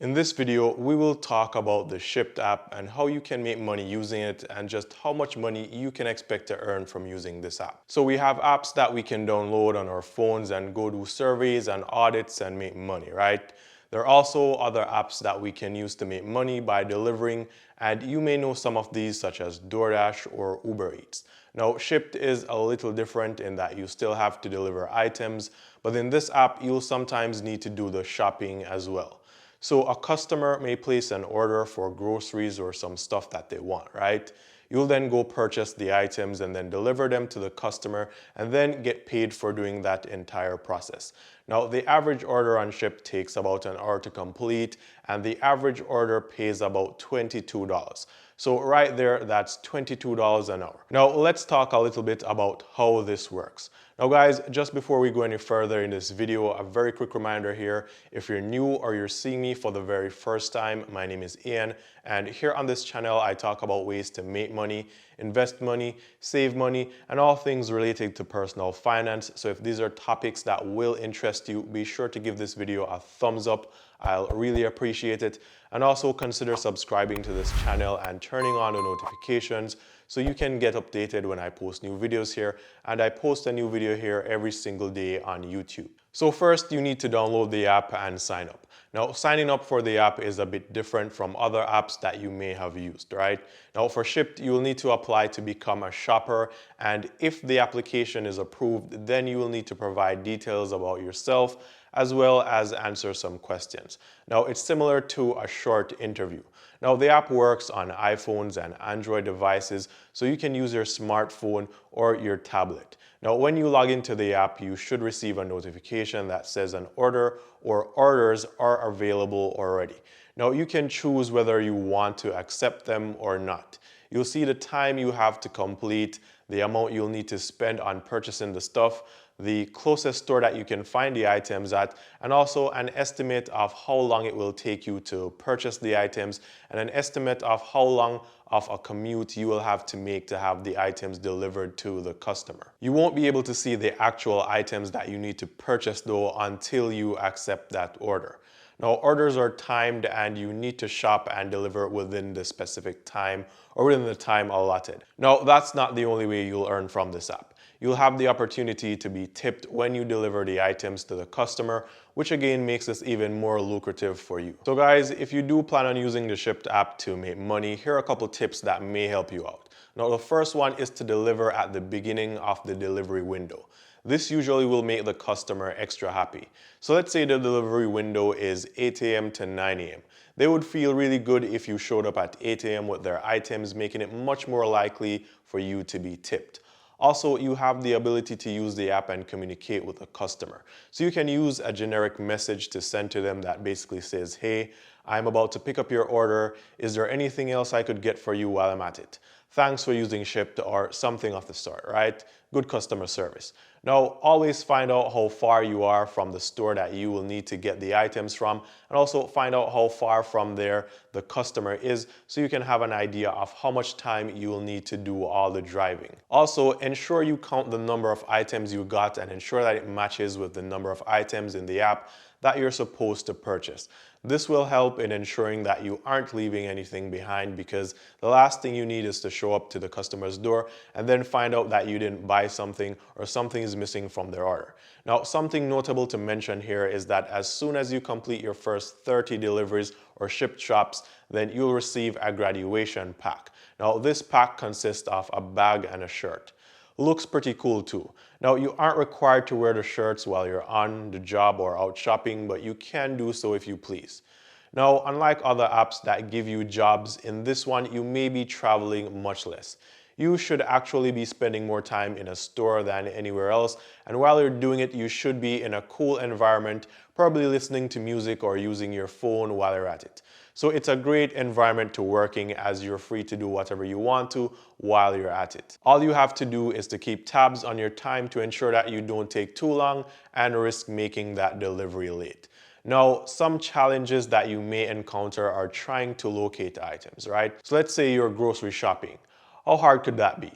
In this video, we will talk about the Shipt app and how you can make money using it and just how much money you can expect to earn from using this app. So we have apps that we can download on our phones and go do surveys and audits and make money, right? There are also other apps that we can use to make money by delivering, and you may know some of these such as DoorDash or Uber Eats. Now, Shipt is a little different in that you still have to deliver items, but in this app, you'll sometimes need to do the shopping as well. So a customer may place an order for groceries or some stuff that they want, right? You'll then go purchase the items and then deliver them to the customer and then get paid for doing that entire process. Now, the average order on Shipt takes about an hour to complete, and the average order pays about $22. So right there, that's $22 an hour. Now, let's talk a little bit about how this works. Now guys, just before we go any further in this video, a very quick reminder here. If you're new or you're seeing me for the very first time, my name is Ian, and here on this channel, I talk about ways to make money, invest money, save money, and all things related to personal finance. So if these are topics that will interest you, be sure to give this video a thumbs up. I'll really appreciate it. And also consider subscribing to this channel and turning on the notifications so you can get updated when I post new videos here. And I post a new video here every single day on YouTube. So first, you need to download the app and sign up. Now, signing up for the app is a bit different from other apps that you may have used, right? Now, for Shipt, you will need to apply to become a shopper, and if the application is approved, then you will need to provide details about yourself as well as answer some questions. Now, it's similar to a short interview. Now, the app works on iPhones and Android devices, so you can use your smartphone or your tablet. Now, when you log into the app, you should receive a notification that says an order or orders are available already. Now, you can choose whether you want to accept them or not. You'll see the time you have to complete, the amount you'll need to spend on purchasing the stuff, the closest store that you can find the items at, and also an estimate of how long it will take you to purchase the items, and an estimate of how long of a commute you will have to make to have the items delivered to the customer. You won't be able to see the actual items that you need to purchase though until you accept that order. Now, orders are timed and you need to shop and deliver within the specific time or within the time allotted. Now, that's not the only way you'll earn from this app. You'll have the opportunity to be tipped when you deliver the items to the customer, which again makes this even more lucrative for you. So guys, if you do plan on using the Shipt app to make money, here are a couple tips that may help you out. Now, the first one is to deliver at the beginning of the delivery window. This usually will make the customer extra happy. So let's say the delivery window is 8 a.m. to 9 a.m. They would feel really good if you showed up at 8 a.m. with their items, making it much more likely for you to be tipped. Also, you have the ability to use the app and communicate with the customer. So you can use a generic message to send to them that basically says, hey, I'm about to pick up your order. Is there anything else I could get for you while I'm at it? Thanks for using Shipt, or something of the sort, right? Good customer service. Now, always find out how far you are from the store that you will need to get the items from, and also find out how far from there the customer is so you can have an idea of how much time you will need to do all the driving. Also, ensure you count the number of items you got and ensure that it matches with the number of items in the app that you're supposed to purchase. This will help in ensuring that you aren't leaving anything behind, because the last thing you need is to show up to the customer's door and then find out that you didn't buy something or something is missing from their order. Now, something notable to mention here is that as soon as you complete your first 30 deliveries or shipped shops, then you'll receive a graduation pack. Now, this pack consists of a bag and a shirt. Looks pretty cool too. Now, you aren't required to wear the shirts while you're on the job or out shopping, but you can do so if you please. Now, unlike other apps that give you jobs, in this one you may be traveling much less. You should actually be spending more time in a store than anywhere else, and while you're doing it, you should be in a cool environment, probably listening to music or using your phone while you're at it. So it's a great environment to work in, as you're free to do whatever you want to while you're at it. All you have to do is to keep tabs on your time to ensure that you don't take too long and risk making that delivery late. Now, some challenges that you may encounter are trying to locate items, right? So let's say you're grocery shopping. How hard could that be?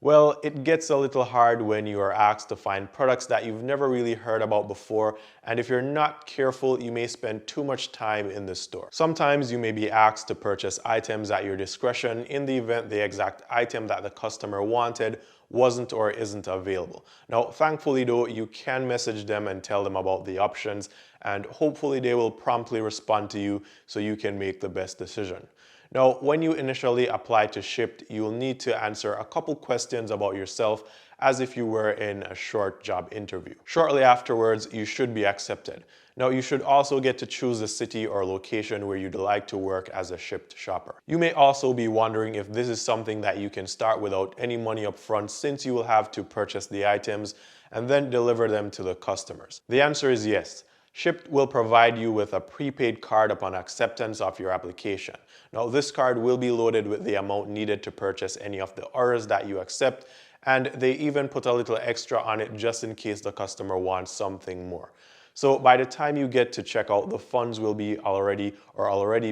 Well, it gets a little hard when you are asked to find products that you've never really heard about before, and if you're not careful, you may spend too much time in the store. Sometimes you may be asked to purchase items at your discretion in the event the exact item that the customer wanted wasn't or isn't available. Now, thankfully though, you can message them and tell them about the options, and hopefully they will promptly respond to you so you can make the best decision. Now, when you initially apply to Shipt, you'll need to answer a couple questions about yourself as if you were in a short job interview. Shortly afterwards, you should be accepted. Now, you should also get to choose a city or location where you'd like to work as a Shipt shopper. You may also be wondering if this is something that you can start without any money up front, since you will have to purchase the items and then deliver them to the customers. The answer is yes. Shipt will provide you with a prepaid card upon acceptance of your application. Now, this card will be loaded with the amount needed to purchase any of the orders that you accept, and they even put a little extra on it just in case the customer wants something more. So by the time you get to checkout, the funds will be already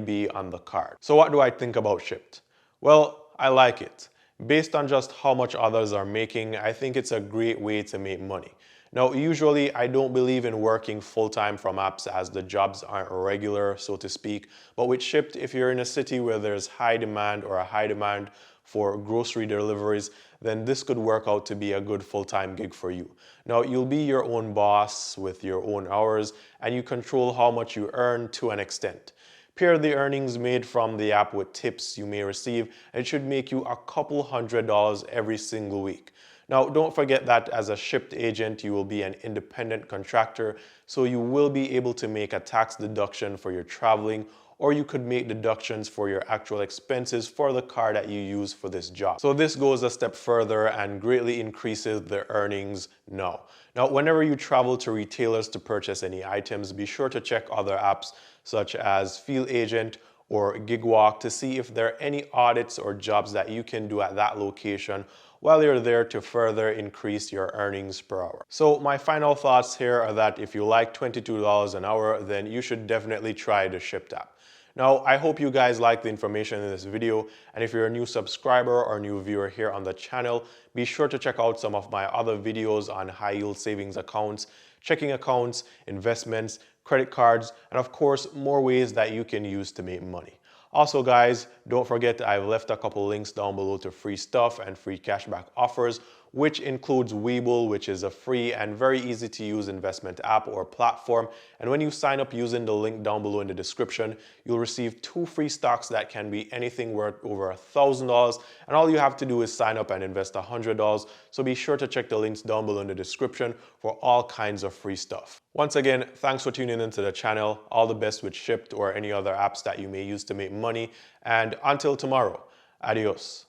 be on the card. So what do I think about Shipt? Well, I like it. Based on just how much others are making, I think it's a great way to make money. Now, usually I don't believe in working full-time from apps as the jobs aren't regular, so to speak. But with Shipt, if you're in a city where there's high demand or a high demand for grocery deliveries, then this could work out to be a good full-time gig for you. Now, you'll be your own boss with your own hours, and you control how much you earn to an extent. Pair the earnings made from the app with tips you may receive, and it should make you a couple $100s every single week. Now, don't forget that as a Shipt agent, you will be an independent contractor, so you will be able to make a tax deduction for your traveling, or you could make deductions for your actual expenses for the car that you use for this job. So this goes a step further and greatly increases the earnings now. Now, whenever you travel to retailers to purchase any items, be sure to check other apps such as Field Agent or GigWalk to see if there are any audits or jobs that you can do at that location while you're there to further increase your earnings per hour. So my final thoughts here are that if you like $22 an hour, then you should definitely try the Shipt app. Now, I hope you guys like the information in this video, and if you're a new subscriber or new viewer here on the channel, be sure to check out some of my other videos on high yield savings accounts, checking accounts, investments, credit cards, and of course, more ways that you can use to make money. Also guys, don't forget I've left a couple links down below to free stuff and free cashback offers, which includes WEBULL, which is a free and very easy to use investment app or platform. And when you sign up using the link down below in the description, you'll receive 2 free stocks that can be anything worth over $1,000. And all you have to do is sign up and invest $100. So be sure to check the links down below in the description for all kinds of free stuff. Once again, thanks for tuning into the channel. All the best with Shipt or any other apps that you may use to make money. And until tomorrow, adios.